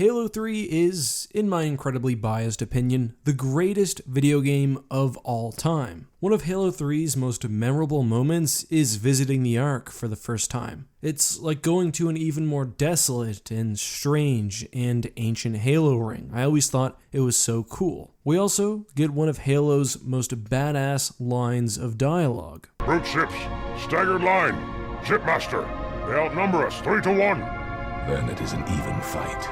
Halo 3 is, in my incredibly biased opinion, the greatest video game of all time. One of Halo 3's most memorable moments is visiting the Ark for the first time. It's like going to an even more desolate and strange and ancient Halo ring. I always thought it was so cool. We also get one of Halo's most badass lines of dialogue. Brute ships, staggered line. Shipmaster, they outnumber us 3-1. Then it is an even fight.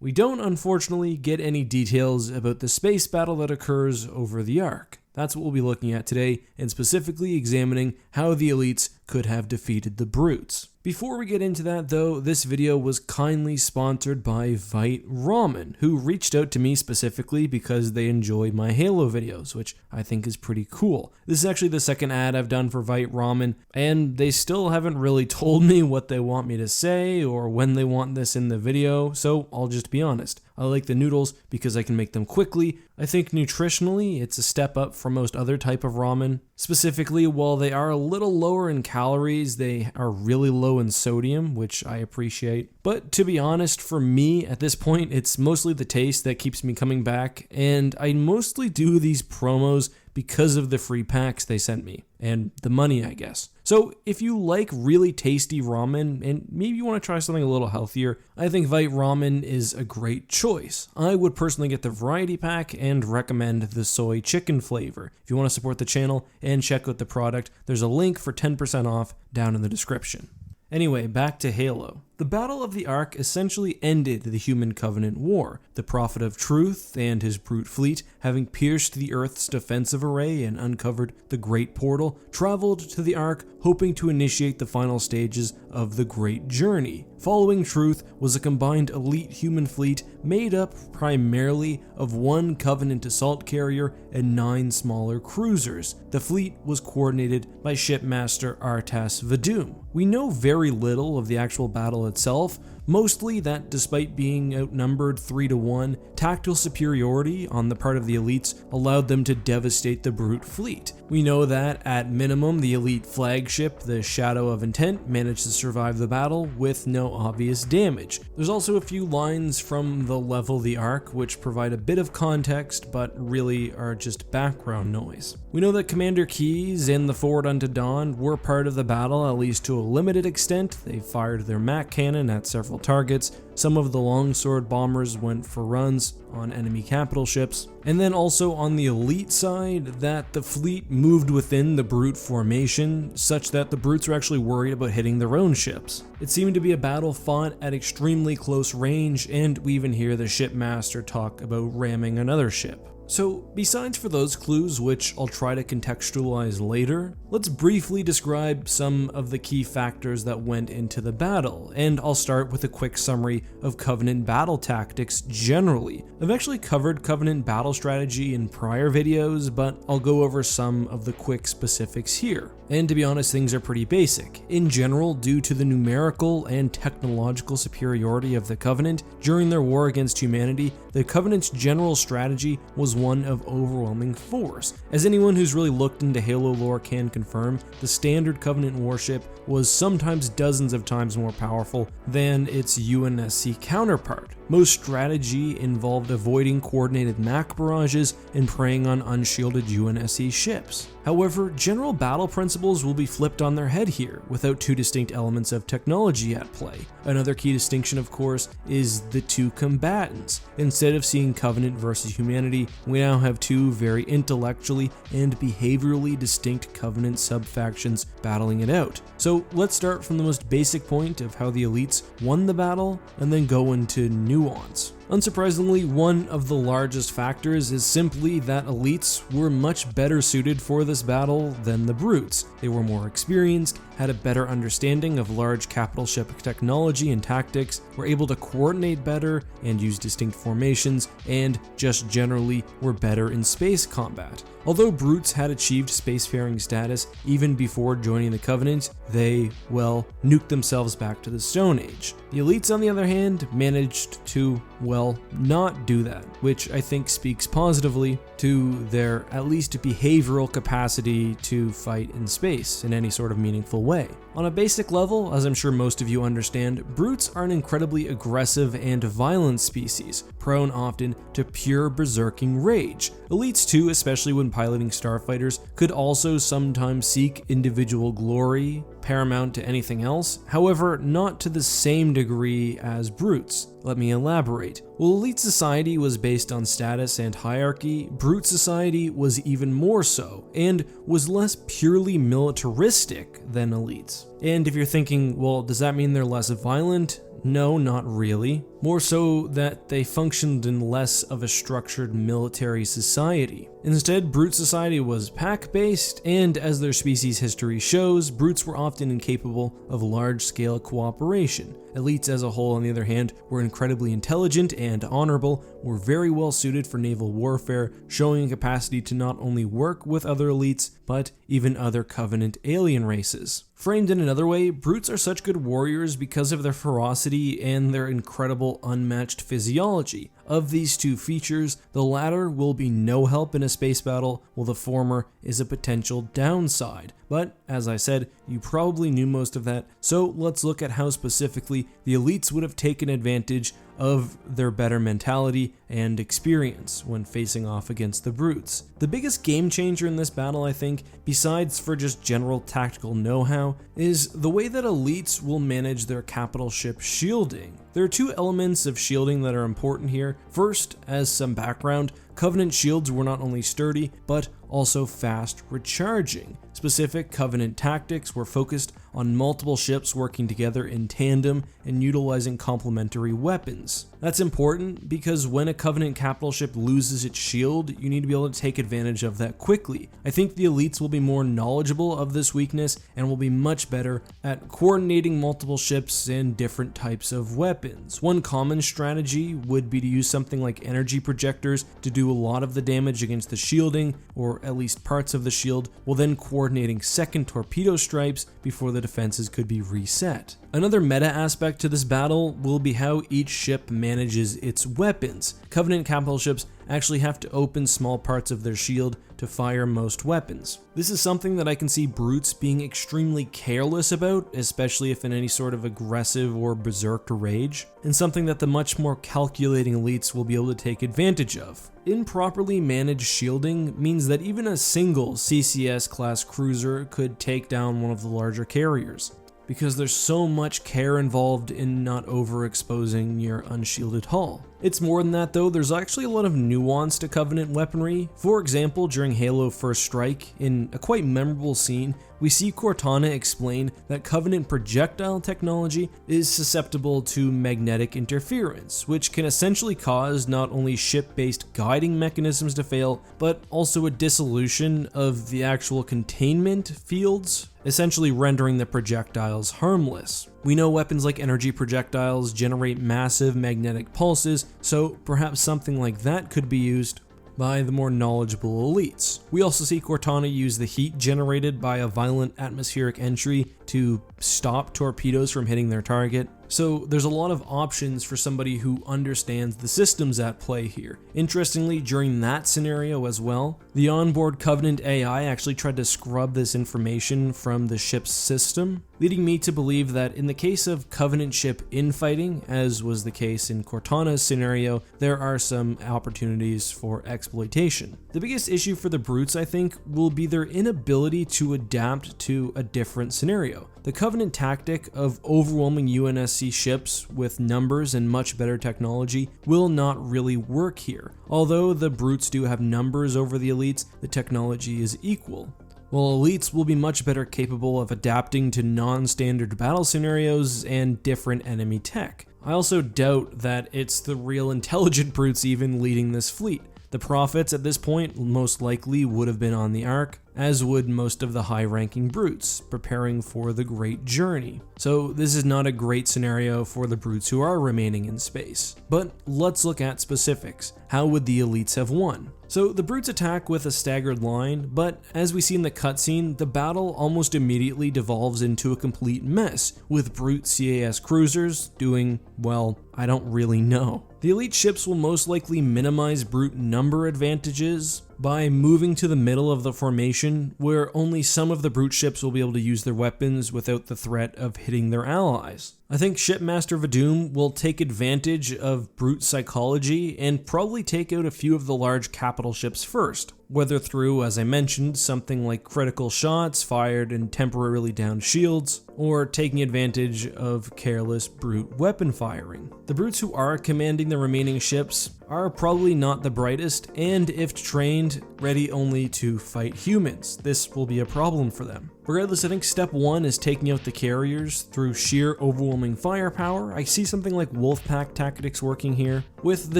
We don't unfortunately get any details about the space battle that occurs over the Ark. That's what we'll be looking at today, and specifically examining how the elites could have defeated the brutes. Before we get into that though, this video was kindly sponsored by Vite Ramen, who reached out to me specifically because they enjoy my Halo videos, which I think is pretty cool. This is actually the second ad I've done for Vite Ramen, and they still haven't really told me what they want me to say or when they want this in the video, so I'll just be honest. I like the noodles because I can make them quickly. I think nutritionally, it's a step up from most other type of ramen. Specifically, while they are a little lower in calories, they are really low in sodium, which I appreciate. But to be honest, for me, at this point, it's mostly the taste that keeps me coming back, and I mostly do these promos because of the free packs they sent me, and the money, I guess. So if you like really tasty ramen, and maybe you want to try something a little healthier, I think Vite Ramen is a great choice. I would personally get the variety pack and recommend the soy chicken flavor. If you want to support the channel and check out the product, there's a link for 10% off down in the description. Anyway, back to Halo. The Battle of the Ark essentially ended the Human Covenant War, the Prophet of Truth and his brute fleet, having pierced the Earth's defensive array and uncovered the Great Portal, traveled to the Ark hoping to initiate the final stages of the Great Journey. Following Truth was a combined elite human fleet made up primarily of one Covenant assault carrier and 9 smaller cruisers. The fleet was coordinated by Shipmaster Artas Vadum. We know very little of the actual battle itself, mostly that despite being outnumbered 3-1, tactical superiority on the part of the elites allowed them to devastate the brute fleet. We know that, at minimum, the elite flagship, the Shadow of Intent, managed to survive the battle with no obvious damage. There's also a few lines from the Level the Ark which provide a bit of context, but really are just background noise. We know that Commander Keyes and the Forward Unto Dawn were part of the battle, at least to a limited extent. They fired their Mac cannon at several targets. Some of the longsword bombers went for runs on enemy capital ships. And then also on the elite side, that the fleet moved within the brute formation, such that the brutes were actually worried about hitting their own ships. It seemed to be a battle fought at extremely close range, and we even hear the shipmaster talk about ramming another ship. So, besides for those clues, which I'll try to contextualize later, let's briefly describe some of the key factors that went into the battle, and I'll start with a quick summary of Covenant battle tactics generally. I've actually covered Covenant battle strategy in prior videos, but I'll go over some of the quick specifics here. And to be honest, things are pretty basic. In general, due to the numerical and technological superiority of the Covenant during their war against humanity, the Covenant's general strategy was one of overwhelming force. As anyone who's really looked into Halo lore can confirm, the standard Covenant warship was sometimes dozens of times more powerful than its UNSC counterpart. Most strategy involved avoiding coordinated Mac barrages and preying on unshielded UNSC ships. However, general battle principles will be flipped on their head here, without two distinct elements of technology at play. Another key distinction, of course, is the two combatants. Instead of seeing Covenant versus humanity, we now have two very intellectually and behaviorally distinct Covenant sub-factions battling it out. So let's start from the most basic point of how the elites won the battle, and then go into nuance. Unsurprisingly, one of the largest factors is simply that elites were much better suited for this battle than the brutes. They were more experienced, had a better understanding of large capital ship technology and tactics, were able to coordinate better and use distinct formations, and just generally were better in space combat. Although brutes had achieved spacefaring status even before joining the Covenant, they, well, nuked themselves back to the Stone Age. The elites, on the other hand, managed to, well, well not do that, which I think speaks positively to their at least behavioral capacity to fight in space in any sort of meaningful way. On a basic level, as I'm sure most of you understand, brutes are an incredibly aggressive and violent species, prone often to pure berserking rage. Elites too, especially when piloting starfighters, could also sometimes seek individual glory, paramount to anything else, however, not to the same degree as brutes. Let me elaborate. While elite society was based on status and hierarchy, brute society was even more so, and was less purely militaristic than elites. And if you're thinking, well, does that mean they're less violent? No, not really. More so that they functioned in less of a structured military society. Instead, brute society was pack-based, and as their species history shows, brutes were often incapable of large-scale cooperation. Elites as a whole, on the other hand, were incredibly intelligent and honorable, were very well suited for naval warfare, showing a capacity to not only work with other elites, but even other Covenant alien races. Framed in another way, brutes are such good warriors because of their ferocity and their incredible unmatched physiology. Of these two features, the latter will be no help in a space battle, while the former is a potential downside. But, as I said, you probably knew most of that, so let's look at how specifically the elites would have taken advantage of their better mentality and experience when facing off against the brutes. The biggest game changer in this battle, I think, besides for just general tactical know-how, is the way that elites will manage their capital ship shielding. There are two elements of shielding that are important here. First, as some background, Covenant shields were not only sturdy, but also fast recharging. Specific Covenant tactics were focused on multiple ships working together in tandem and utilizing complementary weapons. That's important because when a Covenant capital ship loses its shield, you need to be able to take advantage of that quickly. I think the elites will be more knowledgeable of this weakness and will be much better at coordinating multiple ships and different types of weapons. One common strategy would be to use something like energy projectors to do a lot of the damage against the shielding, or at least parts of the shield, while then coordinating second torpedo stripes before the defenses could be reset. Another meta aspect to this battle will be how each ship manages its weapons. Covenant capital ships actually have to open small parts of their shield to fire most weapons. This is something that I can see brutes being extremely careless about, especially if in any sort of aggressive or berserk rage, and something that the much more calculating elites will be able to take advantage of. Improperly managed shielding means that even a single CCS class cruiser could take down one of the larger carriers, because there's so much care involved in not overexposing your unshielded hull. It's more than that though, there's actually a lot of nuance to Covenant weaponry. For example, during Halo First Strike, in a quite memorable scene, we see Cortana explain that Covenant projectile technology is susceptible to magnetic interference, which can essentially cause not only ship-based guiding mechanisms to fail, but also a dissolution of the actual containment fields, essentially rendering the projectiles harmless. We know weapons like energy projectiles generate massive magnetic pulses, so perhaps something like that could be used by the more knowledgeable elites. We also see Cortana use the heat generated by a violent atmospheric entry to stop torpedoes from hitting their target. So there's a lot of options for somebody who understands the systems at play here. Interestingly, during that scenario as well, the onboard Covenant AI actually tried to scrub this information from the ship's system, leading me to believe that in the case of Covenant ship infighting, as was the case in Cortana's scenario, there are some opportunities for exploitation. The biggest issue for the brutes, I think, will be their inability to adapt to a different scenario. The Covenant tactic of overwhelming UNSC ships with numbers and much better technology will not really work here. Although the brutes do have numbers over the elites, the technology is equal. While elites will be much better capable of adapting to non-standard battle scenarios and different enemy tech. I also doubt that it's the real intelligent brutes even leading this fleet. The profits at this point most likely would have been on the Ark, as would most of the high-ranking brutes, preparing for the Great Journey. So this is not a great scenario for the brutes who are remaining in space. But let's look at specifics. How would the elites have won? So the brutes attack with a staggered line, but as we see in the cutscene, the battle almost immediately devolves into a complete mess, with brute CAS cruisers doing, well, I don't really know. The elite ships will most likely minimize brute number advantages by moving to the middle of the formation, where only some of the brute ships will be able to use their weapons without the threat of hitting their allies. I think Shipmaster Vadum will take advantage of brute psychology and probably take out a few of the large capital ships first, whether through, as I mentioned, something like critical shots fired and temporarily downed shields, or taking advantage of careless brute weapon firing. The brutes who are commanding the remaining ships are probably not the brightest, and if trained, ready only to fight humans. This will be a problem for them. Regardless, I think step 1 is taking out the carriers through sheer overwhelming firepower. I see something like Wolfpack tactics working here, with the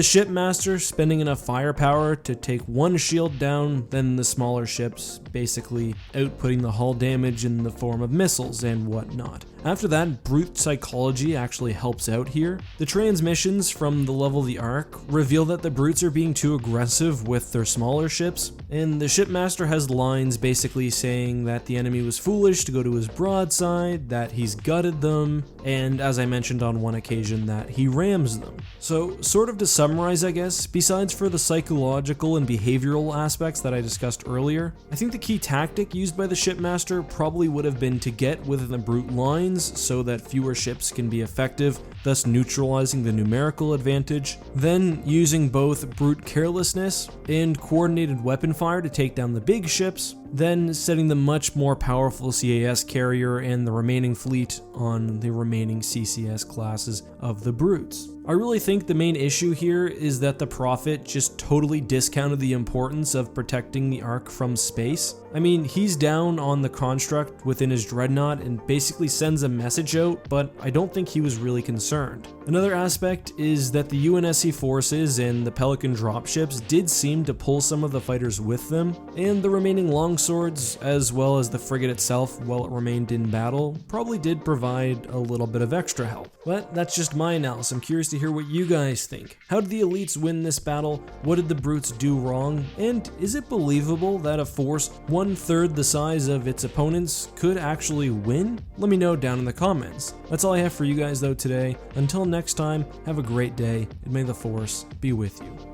shipmaster spending enough firepower to take one shield down, then the smaller ships basically outputting the hull damage in the form of missiles and whatnot. After that, brute psychology actually helps out here. The transmissions from the level of the Ark reveal that the brutes are being too aggressive with their smaller ships, and the shipmaster has lines basically saying that the enemy was foolish to go to his broadside, that he's gutted them, and as I mentioned on one occasion, that he rams them. So sort of to summarize, I guess, besides for the psychological and behavioral aspects that I discussed earlier, I think the key tactic used by the shipmaster probably would have been to get within the brute lines so that fewer ships can be effective, thus neutralizing the numerical advantage, then using both brute carelessness and coordinated weapon fire to take down the big ships, then setting the much more powerful CAS carrier and the remaining fleet on the remaining CCS classes of the brutes. I really think the main issue here is that the Prophet just totally discounted the importance of protecting the Ark from space. I mean, he's down on the construct within his dreadnought and basically sends a message out, but I don't think he was really concerned. Another aspect is that the UNSC forces and the Pelican dropships did seem to pull some of the fighters with them, and the remaining longswords, as well as the frigate itself while it remained in battle, probably did provide a little bit of extra help. But that's just my analysis. I'm curious to hear what you guys think. How did the elites win this battle? What did the brutes do wrong? And is it believable that a force 1/3 the size of its opponents could actually win? Let me know down in the comments. That's all I have for you guys though today. Until next time, have a great day, and may the force be with you.